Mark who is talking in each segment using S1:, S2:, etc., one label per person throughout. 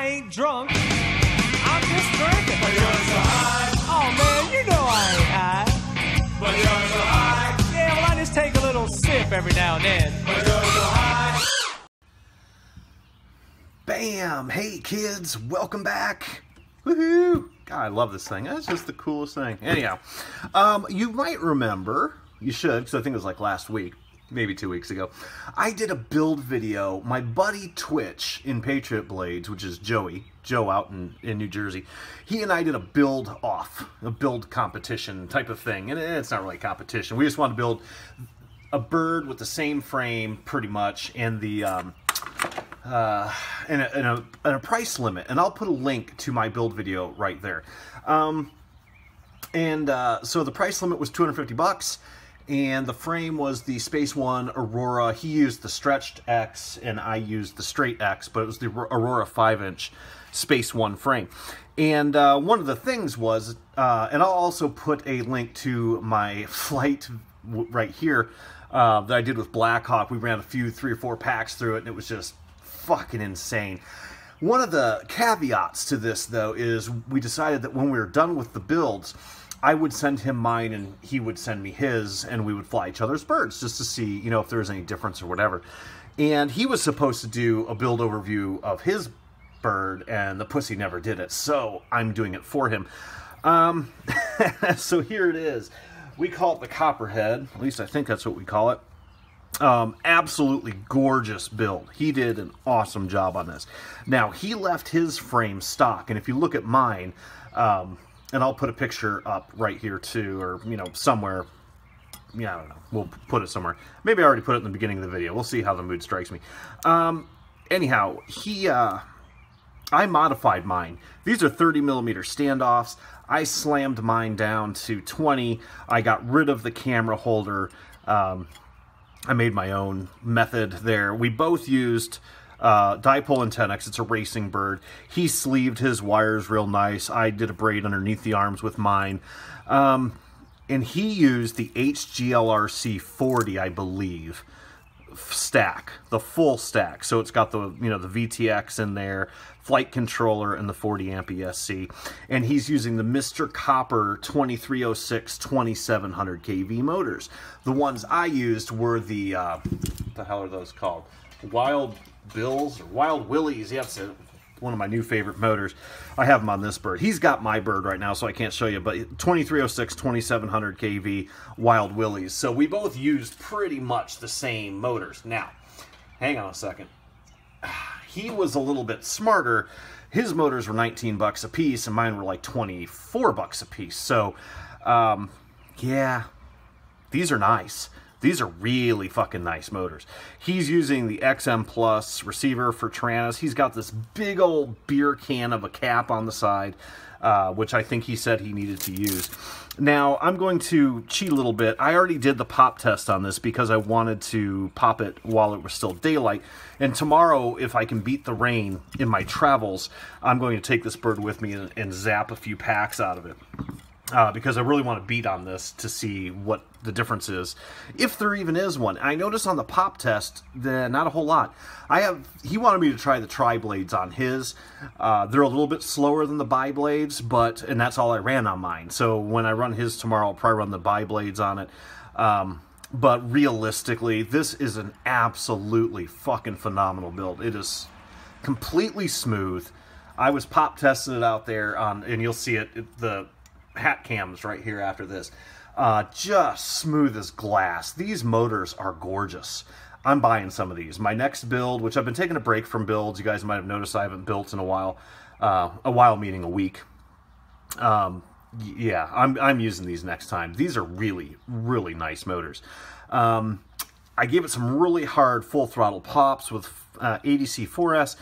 S1: ain't drunk. I'm just drinking.
S2: But you're so high.
S1: Oh man, you know I ain't high.
S2: But you're so high.
S1: Yeah, well I just take a little sip every now and then.
S2: But you're so high.
S3: Bam! Hey kids, welcome back. Woohoo! God, I love this thing. That's just the coolest thing. Anyhow, you might remember, you should, because I think it was like last week, maybe 2 weeks ago, I did a build video. My buddy Twitch in Patriot Blades, which is Joe out in New Jersey, he and I did a build competition type of thing. And it's not really a competition. We just wanted to build a bird with the same frame, pretty much, and the and a price limit. And I'll put a link to my build video right there. So the price limit was $250. And the frame was the Space One Aurora. He used the stretched X, and I used the straight X, but it was the Aurora 5-inch Space One frame. And one of the things was, and I'll also put a link to my flight right here that I did with Blackhawk. We ran 3 or 4 packs through it, and it was just fucking insane. One of the caveats to this, though, is we decided that when we were done with the builds, I would send him mine and he would send me his, and we would fly each other's birds just to see, you know, if there was any difference or whatever. And he was supposed to do a build overview of his bird, and the pussy never did it, so I'm doing it for him. So here it is. We call it the Copperhead. At least I think that's what we call it. Absolutely gorgeous build. He did an awesome job on this. Now, he left his frame stock, and if you look at mine, and I'll put a picture up right here too, or, you know, somewhere. Yeah, I don't know. We'll put it somewhere. Maybe I already put it in the beginning of the video. We'll see how the mood strikes me. Anyhow, I modified mine. These are 30mm standoffs. I slammed mine down to 20. I got rid of the camera holder. I made my own method there. We both used dipole and 10X. It's a racing bird. He sleeved his wires real nice. I did a braid underneath the arms with mine. And he used the HGLRC 40, I believe, stack, the full stack. So it's got the, you know, the VTX in there, flight controller, and the 40 amp ESC. And he's using the Mr. Copper 2306 2700 kV motors. The ones I used were the, what the hell are those called? Wild Bills or Wild Willies. Yeah, it's one of my new favorite motors. I have them on this bird. He's got my bird right now, so I can't show you, but 2306 2700 kV Wild Willies. So we both used pretty much the same motors. Now, hang on a second. He was a little bit smarter. His motors were 19 bucks a piece, and mine were like 24 bucks a piece. So, yeah, these are nice. These are really fucking nice motors. He's using the XM Plus receiver for Taranas. He's got this big old beer can of a cap on the side, which I think he said he needed to use. Now, I'm going to cheat a little bit. I already did the pop test on this because I wanted to pop it while it was still daylight. And tomorrow, if I can beat the rain in my travels, I'm going to take this bird with me and zap a few packs out of it. Because I really want to beat on this to see what the difference is, if there even is one. I noticed on the pop test, not a whole lot. He wanted me to try the tri-blades on his. They're a little bit slower than the bi-blades, and that's all I ran on mine. So when I run his tomorrow, I'll probably run the bi-blades on it. But realistically, this is an absolutely fucking phenomenal build. It is completely smooth. I was pop testing it out there on, and you'll see the hat cams right here after this. Just smooth as glass. These motors are gorgeous. I'm buying some of these. My next build, which I've been taking a break from builds, you guys might have noticed I haven't built in a while meaning a week. Yeah, I'm using these next time. These are really, really nice motors. I gave it some really hard full throttle pops with ADC 4S.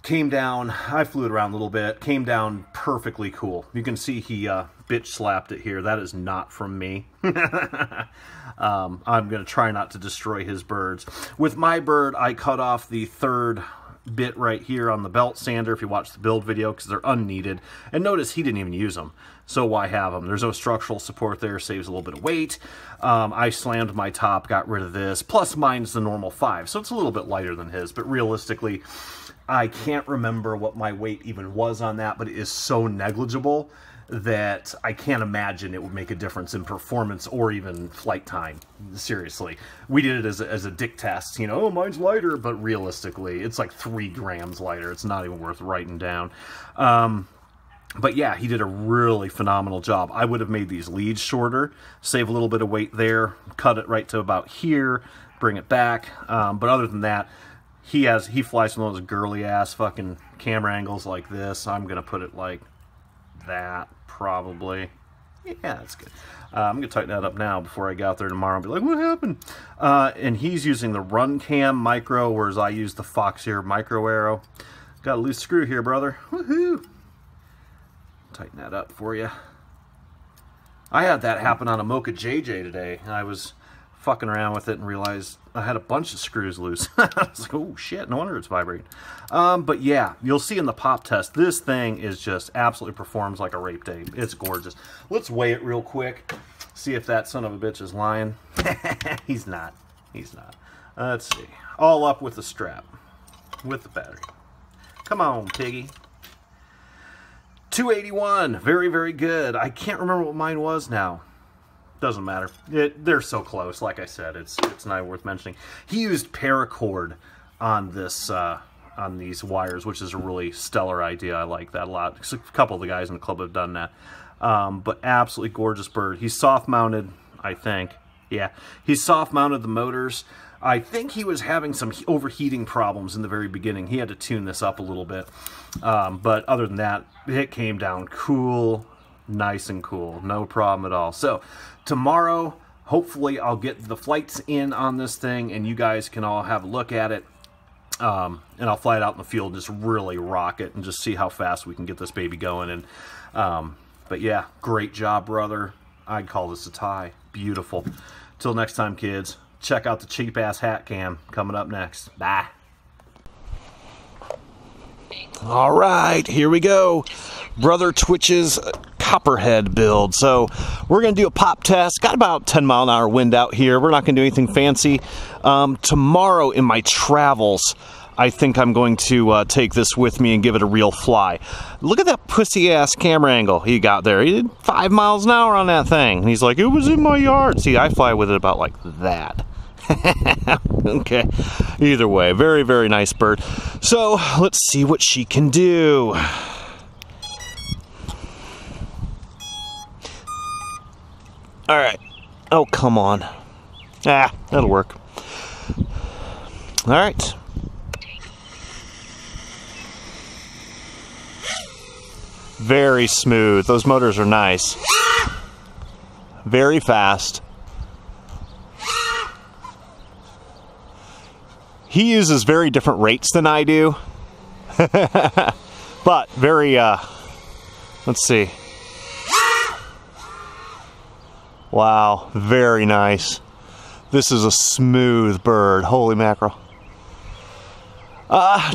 S3: Came down, I flew it around a little bit, came down perfectly cool. You can see he bitch slapped it here. That is not from me. I'm going to try not to destroy his birds. With my bird, I cut off the third bit right here on the belt sander if you watch the build video, because they're unneeded. And notice he didn't even use them, so why have them? There's no structural support there, saves a little bit of weight. I slammed my top, got rid of this, plus mine's the normal 5, so it's a little bit lighter than his, but realistically, I can't remember what my weight even was on that, but it is so negligible that I can't imagine it would make a difference in performance or even flight time. Seriously. We did it as a dick test, you know, oh, mine's lighter, but realistically, it's like 3 grams lighter. It's not even worth writing down. But yeah, he did a really phenomenal job. I would have made these leads shorter, save a little bit of weight there, cut it right to about here, bring it back. But other than that, he flies one of those girly ass fucking camera angles like this. I'm gonna put it like that, probably. Yeah, that's good. I'm gonna tighten that up now before I get out there tomorrow and be like, what happened? And he's using the Run Cam Micro, whereas I use the Foxeer Micro Arrow. Got a loose screw here, brother. Woohoo! Tighten that up for you. I had that happen on a Mocha JJ today. I was fucking around with it and realized I had a bunch of screws loose. I was like, oh shit, no wonder it's vibrating. But yeah, you'll see in the pop test, this thing is just absolutely performs like a rape day. It's gorgeous. Let's weigh it real quick. See if that son of a bitch is lying. He's not. He's not. Let's see. All up with the strap. With the battery. Come on, piggy. 281. Very, very good. I can't remember what mine was now. Doesn't matter. They're so close. Like I said, it's not worth mentioning. He used paracord on this on these wires, which is a really stellar idea. I like that a lot. A couple of the guys in the club have done that. But absolutely gorgeous bird. He's soft mounted, I think. Yeah, he's soft mounted the motors. I think he was having some overheating problems in the very beginning. He had to tune this up a little bit. But other than that, it came down cool. Nice and cool, no problem at all. So tomorrow, hopefully I'll get the flights in on this thing and you guys can all have a look at it. And I'll fly it out in the field and just really rock it and just see how fast we can get this baby going. And but yeah, great job, brother. I'd call this a tie. Beautiful. Till next time, kids. Check out the cheap ass hat cam coming up next. Bye. All right, here we go. Brother Twitch's Copperhead build. So we're going to do a pop test. Got about 10-mile-an-hour wind out here. We're not going to do anything fancy. Tomorrow in my travels, I think I'm going to take this with me and give it a real fly. Look at that pussy-ass camera angle he got there. He did 5 miles an hour on that thing. And he's like, it was in my yard. See, I fly with it about like that. Okay, either way, very, very nice bird. So let's see what she can do. All right. Oh, come on. Ah, that'll work. All right. Very smooth. Those motors are nice. Very fast. He uses very different rates than I do. But very, let's see. Wow, very nice. This is a smooth bird. Holy mackerel.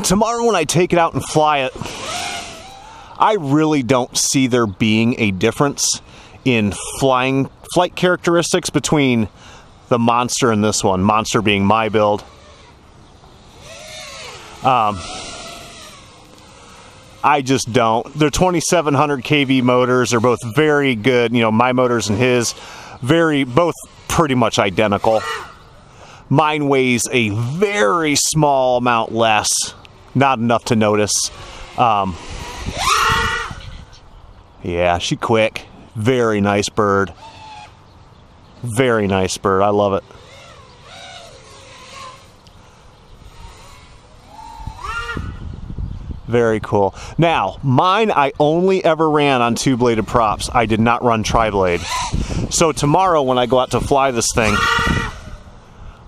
S3: Tomorrow when I take it out and fly it, I really don't see there being a difference in flight characteristics between the Monster and this one. Monster being my build. I just don't. They're 2700 kV motors. They're both very good. You know, my motors and his, both pretty much identical. Mine weighs a very small amount less. Not enough to notice. Yeah, she quick. Very nice bird. Very nice bird. I love it. Very cool. Now, mine I only ever ran on 2-bladed props. I did not run tri-blade. So tomorrow when I go out to fly this thing,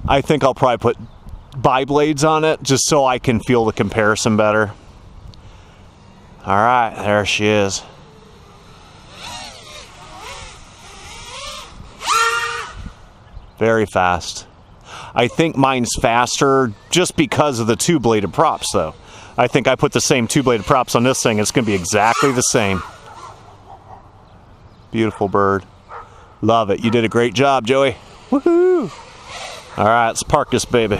S3: I think I'll probably put bi-blades on it just so I can feel the comparison better. All right, there she is. Very fast. I think mine's faster just because of the two-bladed props, though. I think I put the same two-bladed props on this thing. It's going to be exactly the same. Beautiful bird. Love it. You did a great job, Joey. Woohoo! All right, let's park this baby.